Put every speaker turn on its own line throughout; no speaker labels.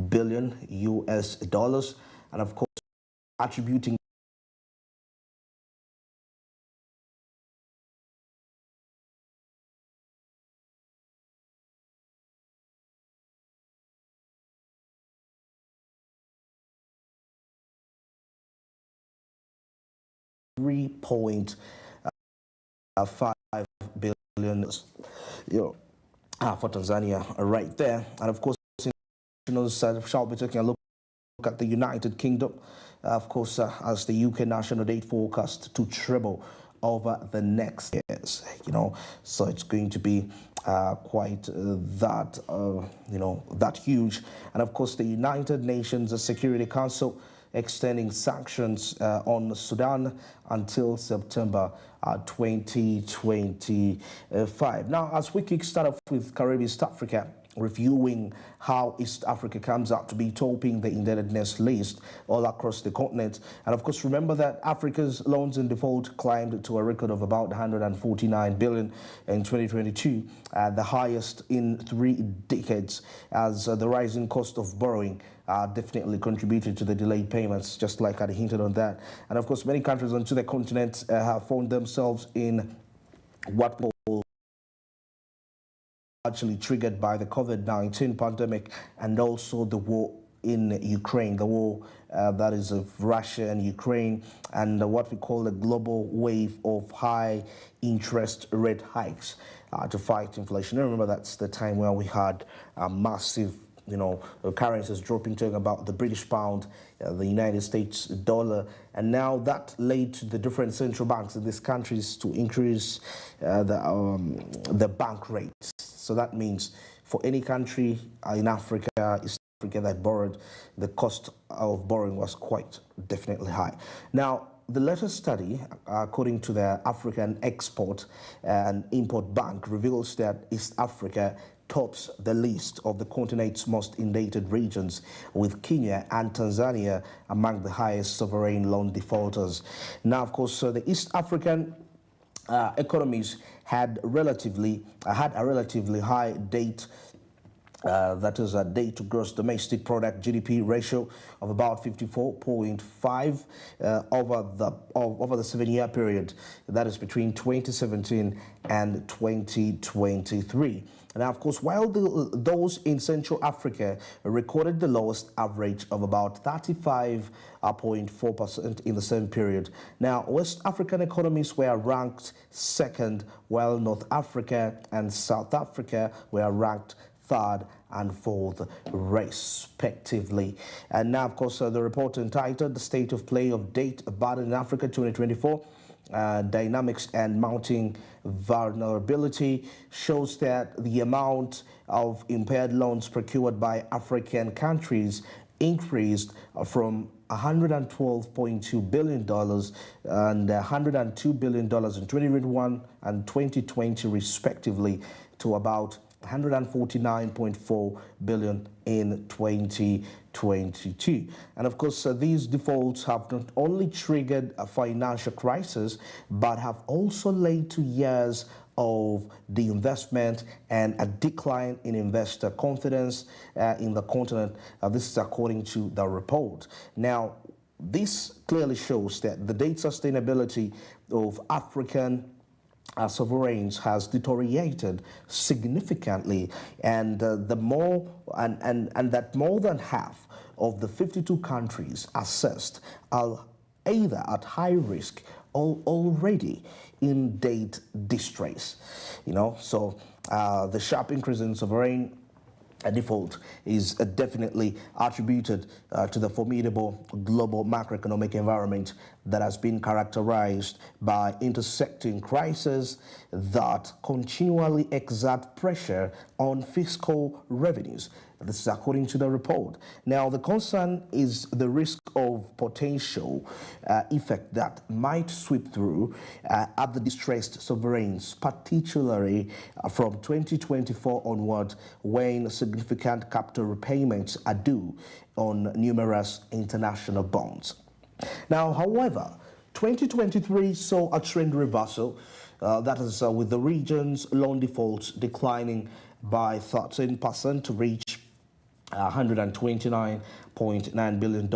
billion US dollars, and of course attributing $3.5 billion, for Tanzania right there. And of course, shall be taking a look at the United Kingdom, of course, as the UK national debt forecast to treble over the next years, so it's going to be quite that huge. And of course, the United Nations Security Council extending sanctions on Sudan until September 2025. Now, as we kickstart off with Caribbean East Africa, reviewing how East Africa comes out to be topping the indebtedness list all across the continent. And of course, remember that Africa's loans in default climbed to a record of about 149 billion in 2022, the highest in 3 decades, as the rising cost of borrowing definitely contributed to the delayed payments, just like I hinted on that. And of course, many countries onto the continent have found themselves in what we call actually triggered by the COVID-19 pandemic and also the war in Ukraine, the war that is of Russia and Ukraine, and what we call the global wave of high interest rate hikes to fight inflation. And remember, that's the time where we had massive currencies dropping, talking about the British pound, the United States dollar, and now that led to the different central banks in these countries to increase the bank rates. So that means for any country in Africa, East Africa that borrowed, the cost of borrowing was quite definitely high. Now, the latest study, according to the African Export and Import Bank, reveals that East Africa tops the list of the continent's most indebted regions, with Kenya and Tanzania among the highest sovereign loan defaulters. Now, of course, the East African economies had a relatively high debt, that is a debt to gross domestic product (GDP) ratio of about 54.5 over the 7-year period, that is between 2017 and 2023. Now, of course, while those in Central Africa recorded the lowest average of about 35.4% in the same period. Now, West African economies were ranked second, while North Africa and South Africa were ranked third and fourth, respectively. And now, of course, the report entitled "The State of Play of Debt Burden in Africa 2024, Dynamics and Mounting Vulnerability" shows that the amount of impaired loans procured by African countries increased from $112.2 billion and $102 billion in 2021 and 2020, respectively, to about $149.4 billion in 2022. And of course, these defaults have not only triggered a financial crisis, but have also led to years of deinvestment and a decline in investor confidence in the continent. This is according to the report. Now, this clearly shows that the debt sustainability of African sovereigns has deteriorated significantly, and that more than half of the 52 countries assessed are either at high risk or already in debt distress. So the sharp increase in sovereign default is definitely attributed to the formidable global macroeconomic environment that has been characterized by intersecting crises that continually exert pressure on fiscal revenues. This is according to the report. Now, the concern is the risk of potential effect that might sweep through at the distressed sovereigns, particularly from 2024 onward, when significant capital repayments are due on numerous international bonds. Now, however, 2023 saw a trend reversal, that is with the region's loan defaults declining by 13% to reach $129.9 billion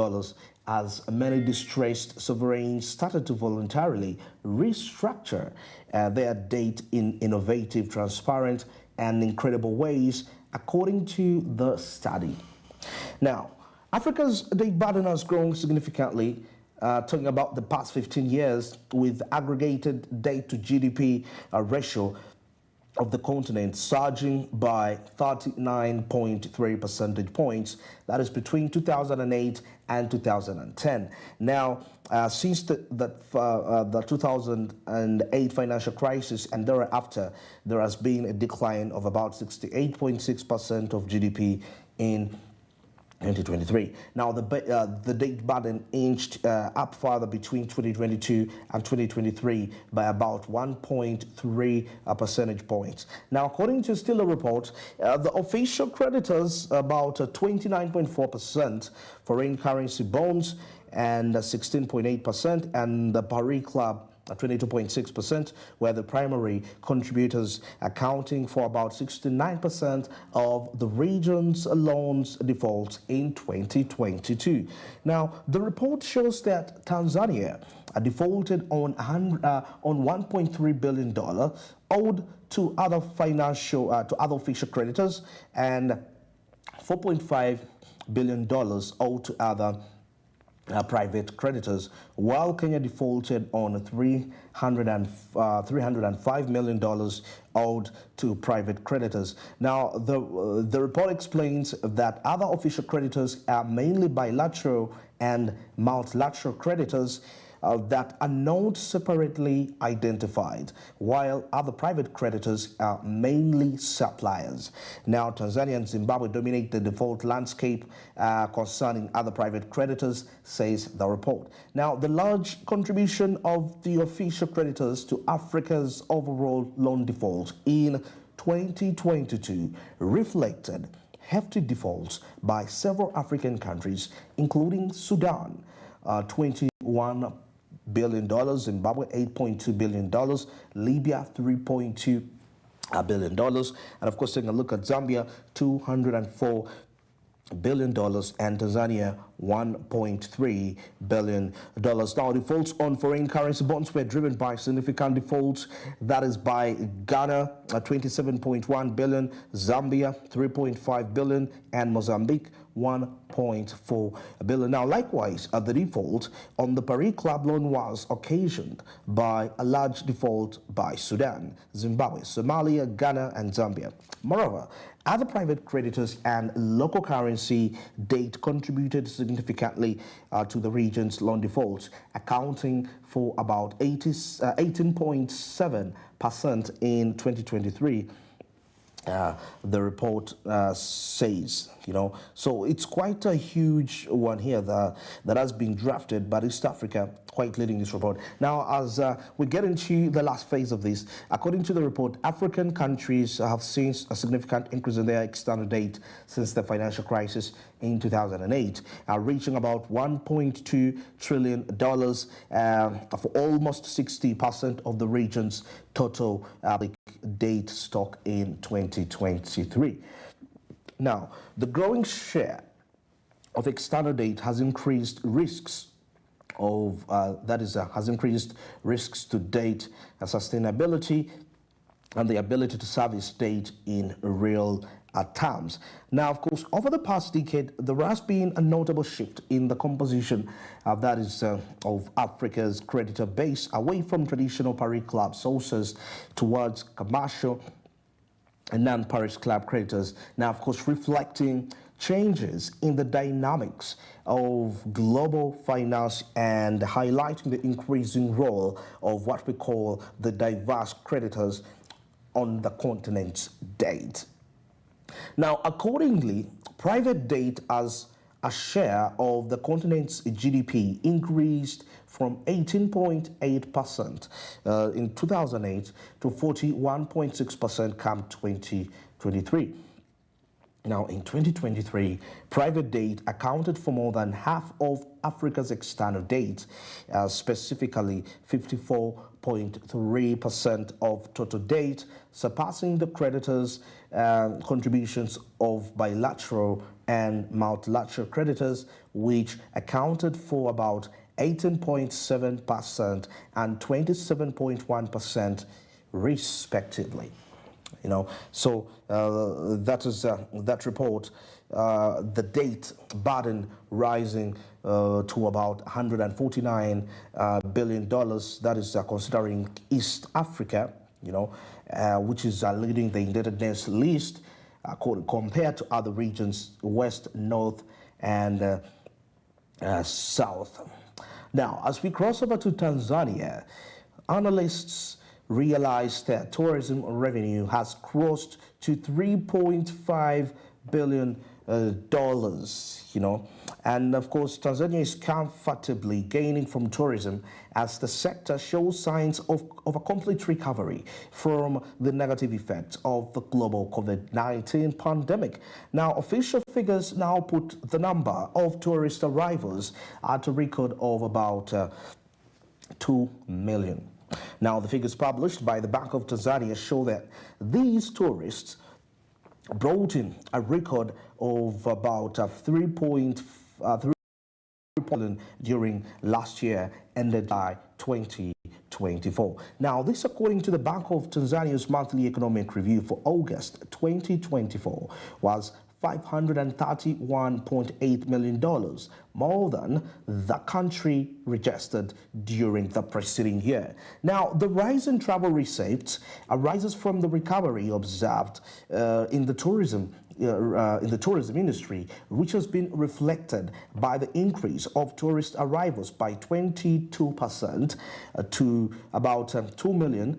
as many distressed sovereigns started to voluntarily restructure their debt in innovative, transparent, and incredible ways, according to the study. Now, Africa's debt burden has grown significantly, talking about the past 15 years, with aggregated debt to GDP ratio of the continent surging by 39.3 percentage points. That is between 2008 and 2010. Now, since the 2008 financial crisis and thereafter, there has been a decline of about 68.6% of GDP in 2023. Now, the debt burden inched up further between 2022 and 2023 by about 1.3 percentage points. Now, according to still a report, the official creditors about 29.4%, foreign currency bonds and 16.8%, and the Paris Club 22.6%, where the primary contributors accounting for about 69% of the region's loans defaults in 2022. Now, the report shows that Tanzania defaulted on $1.3 billion owed to other official creditors and $4.5 billion owed to other private creditors, while Kenya defaulted on $305 million owed to private creditors. Now, the report explains that other official creditors are mainly bilateral and multilateral creditors that are not separately identified, while other private creditors are mainly suppliers. Now, Tanzania and Zimbabwe dominate the default landscape concerning other private creditors, says the report. Now, the large contribution of the official creditors to Africa's overall loan default in 2022 reflected hefty defaults by several African countries, including Sudan, $21 billion, Zimbabwe $8.2 billion, Libya $3.2 billion, and of course taking a look at Zambia, $204 billion, and Tanzania $1.3 billion. Now, defaults on foreign currency bonds were driven by significant defaults. That is by Ghana, $27.1 billion, Zambia, $3.5 billion, and Mozambique, $1.4 billion. Now, likewise, the default on the Paris Club loan was occasioned by a large default by Sudan, Zimbabwe, Somalia, Ghana, and Zambia. Moreover, other private creditors and local currency debt contributed significantly to the region's loan defaults, accounting for about 18.7% in 2023. The report says, so it's quite a huge one here that has been drafted by East Africa, quite leading this report. Now, as we get into the last phase of this, according to the report, African countries have seen a significant increase in their external debt since the financial crisis in 2008, reaching about $1.2 trillion for almost 60% of the region's total debt stock in 2023. Now, the growing share of external debt has increased risks has increased risks to debt sustainability and the ability to service debt in real terms. Now, of course, over the past decade, there has been a notable shift in the composition of Africa's creditor base away from traditional Paris Club sources towards commercial and non-Paris Club creditors. Now, of course, reflecting changes in the dynamics of global finance and highlighting the increasing role of what we call the diverse creditors on the continent's debt. Now, accordingly, private debt as a share of the continent's GDP increased from 18.8% in 2008 to 41.6% come 2023. Now, in 2023, private debt accounted for more than half of Africa's external debt, specifically 54.3% of total debt, surpassing the creditors' contributions of bilateral and multilateral creditors, which accounted for about 18.7% and 27.1% respectively. So that is that report. The debt burden rising to about $149 billion. That is considering East Africa, which is leading the indebtedness list compared to other regions, West, North, and South. Now, as we cross over to Tanzania, analysts realized that tourism revenue has crossed to $3.5 billion, and of course Tanzania is comfortably gaining from tourism as the sector shows signs of a complete recovery from the negative effects of the global COVID-19 pandemic. Now, official figures now put the number of tourist arrivals at a record of about 2 million. Now, the figures published by the Bank of Tanzania show that these tourists brought in a record of about 3.3 billion during last year, ended by 2024. Now, this according to the Bank of Tanzania's monthly economic review for August 2024 was $531.8 million, more than the country registered during the preceding year. Now, the rise in travel receipts arises from the recovery observed in the tourism industry, which has been reflected by the increase of tourist arrivals by 22% to about 2 million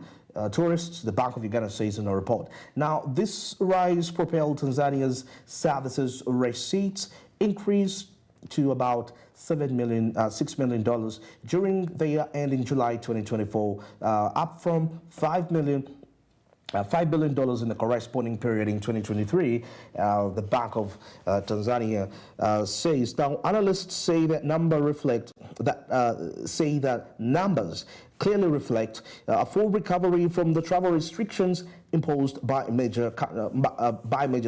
tourists, the Bank of Uganda says in a report. Now, this rise propelled Tanzania's services receipts increase to about $6 million during the year ending July 2024, up from $5 billion in the corresponding period in 2023, the Bank of Tanzania says. Now, analysts say that numbers clearly reflect a full recovery from the travel restrictions imposed by major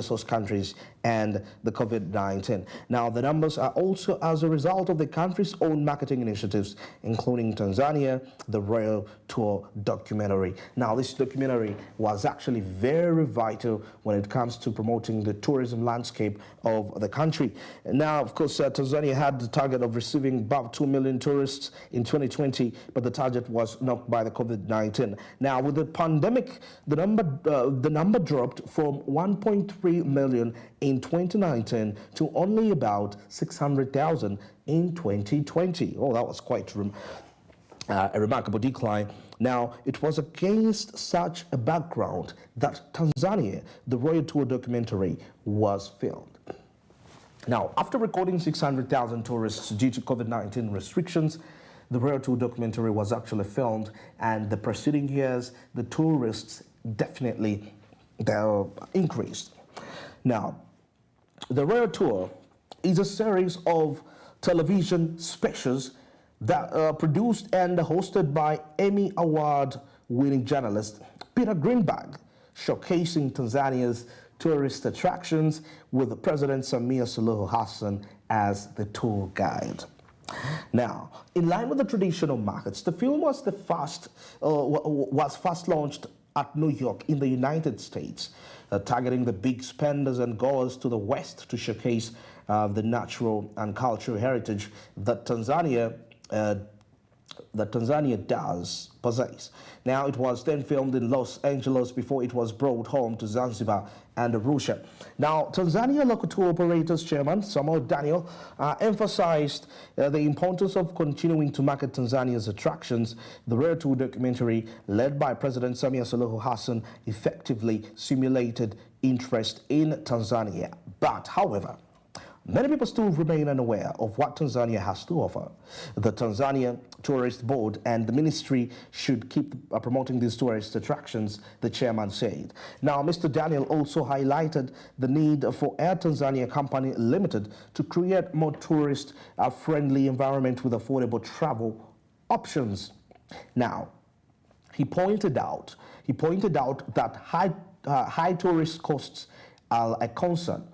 source countries and the COVID-19. Now, the numbers are also as a result of the country's own marketing initiatives, including Tanzania, the Royal Tour documentary. Now, this documentary was actually very vital when it comes to promoting the tourism landscape of the country. Now, of course, Tanzania had the target of receiving about 2 million tourists in 2020, but the target was knocked by the COVID-19. Now, with the pandemic, the number dropped from 1.3 million in 2019 to only about 600,000 in 2020. Oh, that was quite a remarkable decline. Now, it was against such a background that Tanzania, the Royal Tour documentary, was filmed. Now, after recording 600,000 tourists due to COVID-19 restrictions, the Royal Tour documentary was actually filmed, and the preceding years, the tourists definitely increased. Now, the Royal Tour is a series of television specials that are produced and hosted by Emmy Award-winning journalist Peter Greenberg, showcasing Tanzania's tourist attractions with President Samia Suluhu Hassan as the tour guide. Now, in line with the traditional markets, the film was first launched at New York in the United States, targeting the big spenders and goers to the West to showcase the natural and cultural heritage that Tanzania does possess. Now, it was then filmed in Los Angeles before it was brought home to Zanzibar and Arusha. Now, Tanzania Local Tour Operators Chairman Samuel Daniel emphasized the importance of continuing to market Tanzania's attractions. The Royal Tour documentary, led by President Samia Suluhu Hassan, effectively simulated interest in Tanzania. But, however, Many people still remain unaware of what Tanzania has to offer. The Tanzania Tourist Board and the ministry should keep promoting these tourist attractions, the chairman said. Now, Mr. Daniel also highlighted the need for Air Tanzania Company Limited to create more tourist-friendly environment with affordable travel options. Now, he pointed out that high tourist costs are a concern,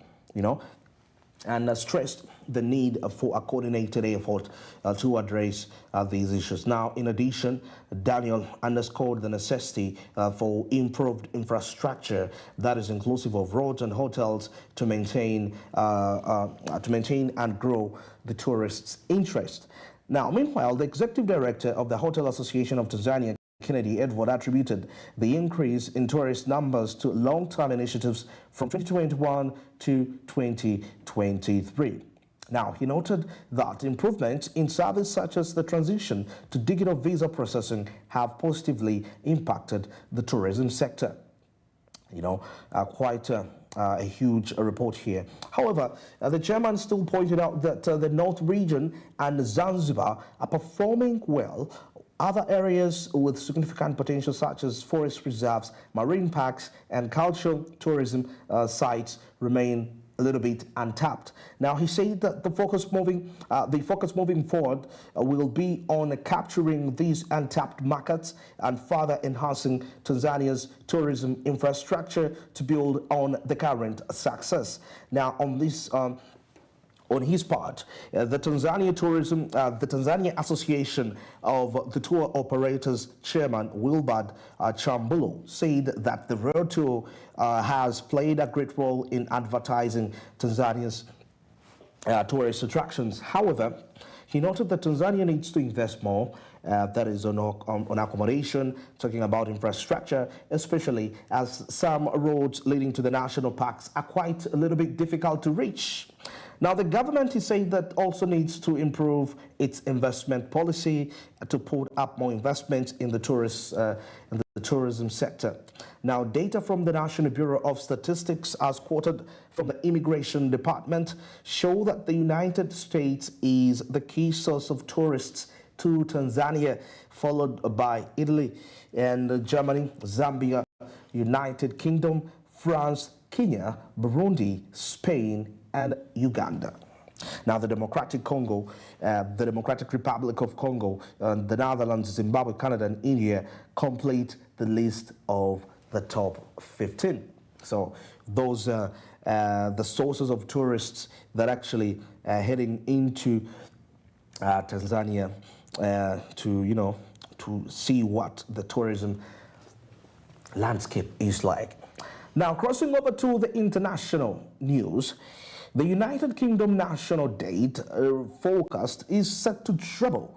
and stressed the need for a coordinated effort to address these issues. Now, in addition, Daniel underscored the necessity for improved infrastructure that is inclusive of roads and hotels to maintain and grow the tourists' interest. Now, meanwhile, the executive director of the Hotel Association of Tanzania, Kennedy Edward, attributed the increase in tourist numbers to long-term initiatives from 2021 to 2023. Now, he noted that improvements in service such as the transition to digital visa processing have positively impacted the tourism sector. Quite a huge report here. However, the chairman still pointed out that the North region and Zanzibar are performing well. Other areas with significant potential, such as forest reserves, marine parks, and cultural tourism sites, remain a little bit untapped. Now, he said that the focus moving forward will be on capturing these untapped markets and further enhancing Tanzania's tourism infrastructure to build on the current success. Now, on this. On his part, the Tanzania Association of the Tour Operators Chairman Wilbard Chambulo said that the Road Tour has played a great role in advertising Tanzania's tourist attractions. However, he noted that Tanzania needs to invest more, that is on accommodation, talking about infrastructure, especially as some roads leading to the national parks are quite a little bit difficult to reach. Now, the government, he said, that also needs to improve its investment policy to put up more investment in the tourism sector. Now, data from the National Bureau of Statistics, as quoted from the Immigration Department, show that the United States is the key source of tourists to Tanzania, followed by Italy and Germany, Zambia, United Kingdom, France, Kenya, Burundi, Spain, and Uganda. Now, the Democratic Congo, the Democratic Republic of Congo, the Netherlands, Zimbabwe, Canada, and India complete the list of the top 15. So those are the sources of tourists that actually heading into Tanzania to see what the tourism landscape is like. Now, crossing over to the international news, the United Kingdom national debt forecast is set to treble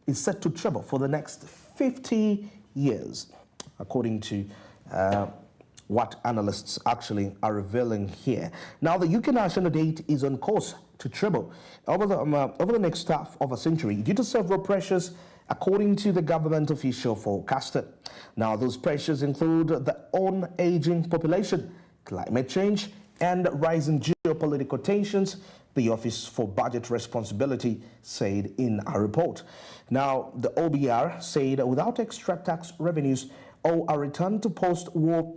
for the next 50 years, according to what analysts actually are revealing here. Now, the UK national debt is on course to treble over the next half of a century due to several pressures, according to the government official forecaster. Now, those pressures include the aging population, climate change, and rising geopolitical tensions, the Office for Budget Responsibility said in a report. Now, the OBR said without extra tax revenues or a return to post-war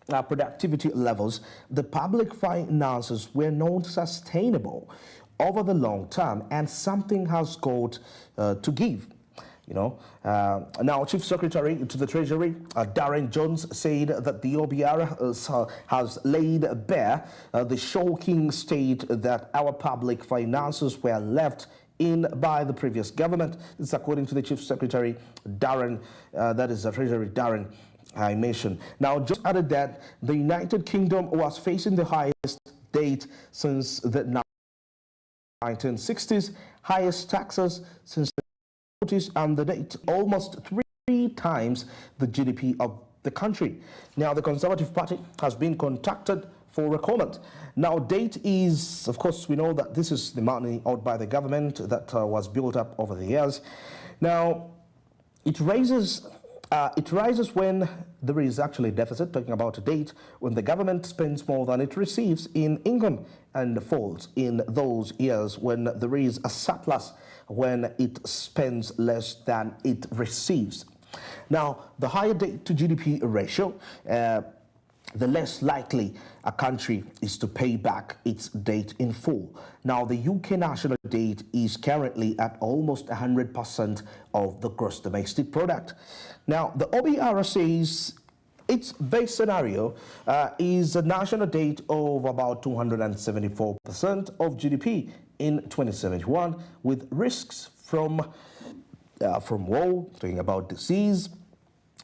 productivity levels, the public finances were not sustainable over the long term, and something has got to give. Now, Chief Secretary to the Treasury, Darren Jones, said that the OBR has laid bare the shocking state that our public finances were left in by the previous government. This is according to the Chief Secretary, Darren, that is the Treasury, Darren, I mentioned. Now, Jones added that the United Kingdom was facing the highest debt since the 1960s, highest taxes since and the debt almost three times the GDP of the country. Now, the Conservative Party has been contacted for a comment. Now, debt is, of course, we know that this is the money owed by the government that was built up over the years. Now, it raises It rises when there is actually a deficit, talking about a date when the government spends more than it receives in income, and falls in those years when there is a surplus, when it spends less than it receives. Now, the higher debt to GDP ratio, the less likely a country is to pay back its debt in full. Now, the UK national debt is currently at almost 100% of the gross domestic product. Now, the OBR says its base scenario is a national debt of about 274% of GDP in 2071, with risks from war, talking about disease,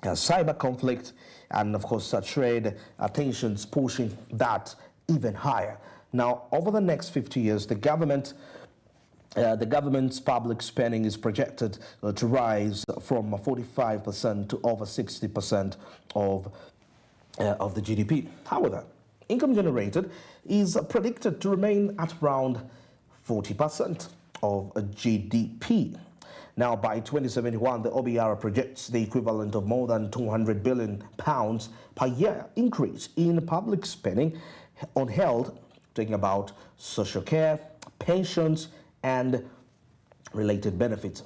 cyber conflict, and of course trade tensions pushing that even higher. Now, over the next 50 years, the government's public spending is projected to rise from 45% to over 60% of the GDP. However, income generated is predicted to remain at around 40% of GDP. Now, by 2071, the OBR projects the equivalent of more than £200 billion per year increase in public spending on health, talking about social care, pensions, and related benefits.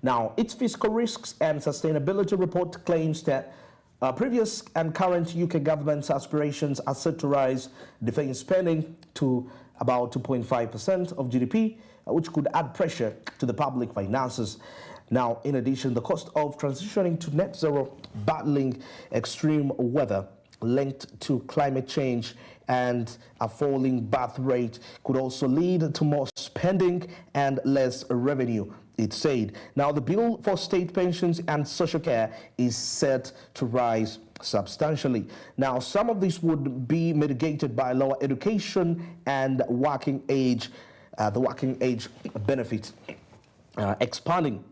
Now, its fiscal risks and sustainability report claims that previous and current UK government's aspirations are set to rise defence spending to about 2.5% of GDP, which could add pressure to the public finances. Now, in addition, the cost of transitioning to net zero, battling extreme weather linked to climate change, and a falling birth rate could also lead to more spending and less revenue, it said. Now, the bill for state pensions and social care is set to rise substantially. Now, some of this would be mitigated by lower education and working age, the working age benefit expanding.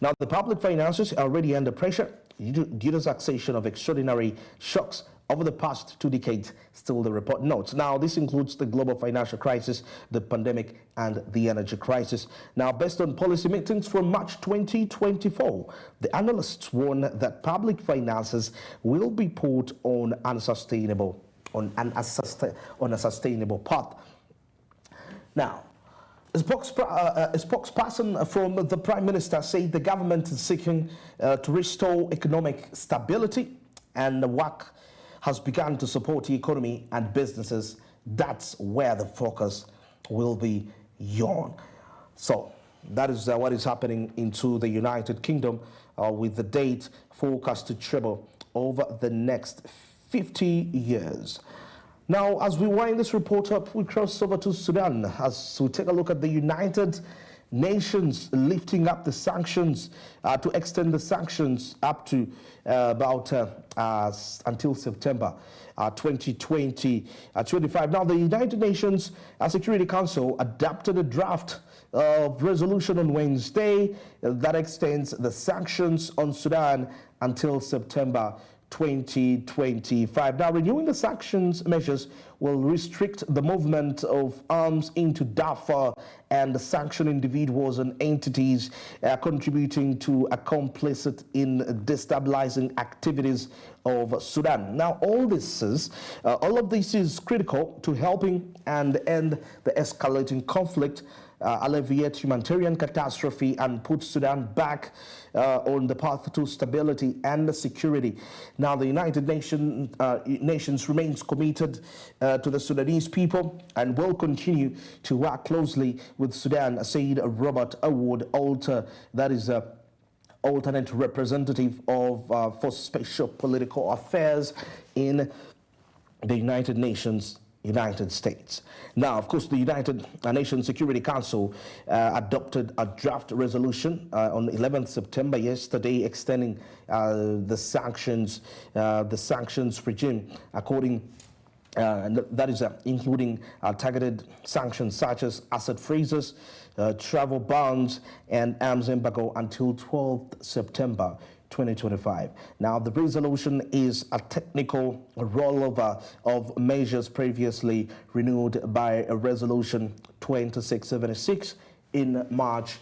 Now, the public finances are already under pressure due to the succession of extraordinary shocks over the past 2 decades, still the report notes. Now, this includes the global financial crisis, the pandemic, and the energy crisis. Now, based on policy meetings from March 2024, the analysts warn that public finances will be put on a sustainable path. Now, a spokesperson from the Prime Minister said the government is seeking to restore economic stability, and the work has begun to support the economy and businesses. That's where the focus will be on. So that is what is happening into the United Kingdom, with the date forecast to treble over the next 50 years. Now, as we wind this report up, we cross over to Sudan as we take a look at the United Nations lifting up the sanctions, to extend the sanctions up to until September 2025. Now, the United Nations Security Council adopted a draft of resolution on Wednesday that extends the sanctions on Sudan until September 2025. Now, renewing the sanctions measures will restrict the movement of arms into Darfur and sanction individuals and entities contributing to a complicit in destabilizing activities of Sudan. Now, all of this is critical to helping and end the escalating conflict, alleviate humanitarian catastrophe, and put Sudan back on the path to stability and security. Now, the United Nations remains committed to the Sudanese people and will continue to work closely with Sudan, said Robert Award Alter, that is alternate representative for special political affairs in the United Nations, United States. Now, of course, the United Nations Security Council adopted a draft resolution on 11th September yesterday, extending the sanctions regime, according that is including targeted sanctions such as asset freezes, travel bans, and arms embargo until 12th September 2025. Now, the resolution is a technical rollover of measures previously renewed by a resolution 2676 in March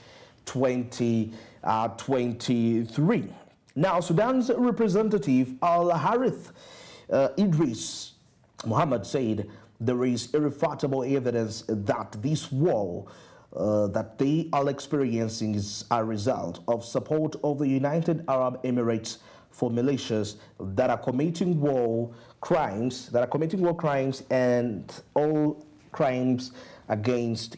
2023. Now, Sudan's representative Al Harith Idris Muhammad said there is irrefutable evidence that this war that they are experiencing is a result of support of the United Arab Emirates for militias that are committing war crimes, and all crimes against